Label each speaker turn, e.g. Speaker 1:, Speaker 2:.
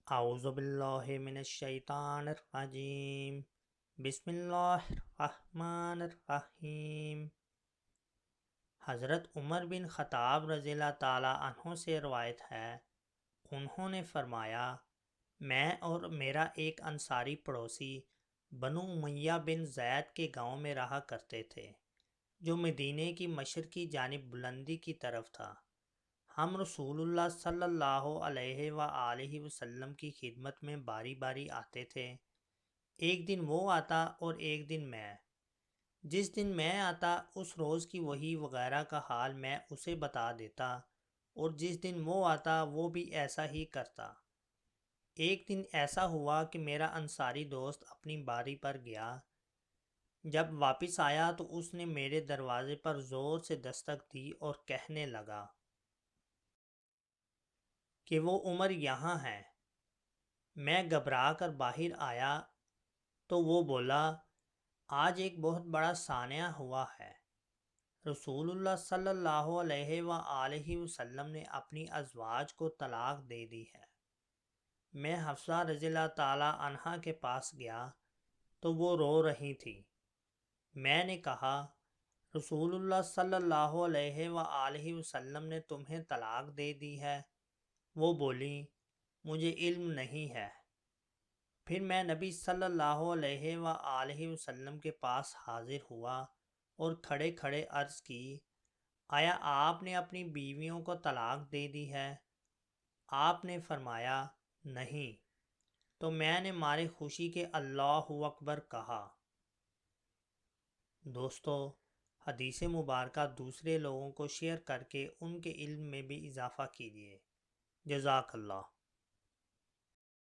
Speaker 1: اعوذ باللہ من الشیطان الرجیم، بسم اللہ الرحمن الرحیم۔ حضرت عمر بن خطاب رضی اللہ تعالی عنہ سے روایت ہے، انہوں نے فرمایا، میں اور میرا ایک انصاری پڑوسی بنو امیہ بن زید کے گاؤں میں رہا کرتے تھے، جو مدینے کی مشرقی جانب بلندی کی طرف تھا۔ ہم رسول اللہ صلی اللہ علیہ وآلہ وسلم کی خدمت میں باری باری آتے تھے۔ ایک دن وہ آتا اور ایک دن میں۔ جس دن میں آتا اس روز کی وحی وغیرہ کا حال میں اسے بتا دیتا، اور جس دن وہ آتا وہ بھی ایسا ہی کرتا۔ ایک دن ایسا ہوا کہ میرا انصاری دوست اپنی باری پر گیا۔ جب واپس آیا تو اس نے میرے دروازے پر زور سے دستک دی اور کہنے لگا کہ وہ عمر یہاں ہیں۔ میں گھبرا کر باہر آیا تو وہ بولا، آج ایک بہت بڑا صانعہ ہوا ہے۔ رسول اللہ صلی اللہ علیہ وآلہ وسلم نے اپنی ازواج کو طلاق دے دی ہے۔ میں حفصہ رضی اللہ تعالی عنہا کے پاس گیا تو وہ رو رہی تھی۔ میں نے کہا، رسول اللہ صلی اللہ علیہ وآلہ وسلم نے تمہیں طلاق دے دی ہے؟ وہ بولی، مجھے علم نہیں ہے۔ پھر میں نبی صلی اللہ علیہ وآلہ وسلم کے پاس حاضر ہوا اور کھڑے کھڑے عرض کی، آیا آپ نے اپنی بیویوں کو طلاق دے دی ہے؟ آپ نے فرمایا، نہیں۔ تو میں نے مارے خوشی کے اللہ اکبر کہا۔ دوستو، حدیث مبارکہ دوسرے لوگوں کو شیئر کر کے ان کے علم میں بھی اضافہ کیجیے۔ جزاک اللہ۔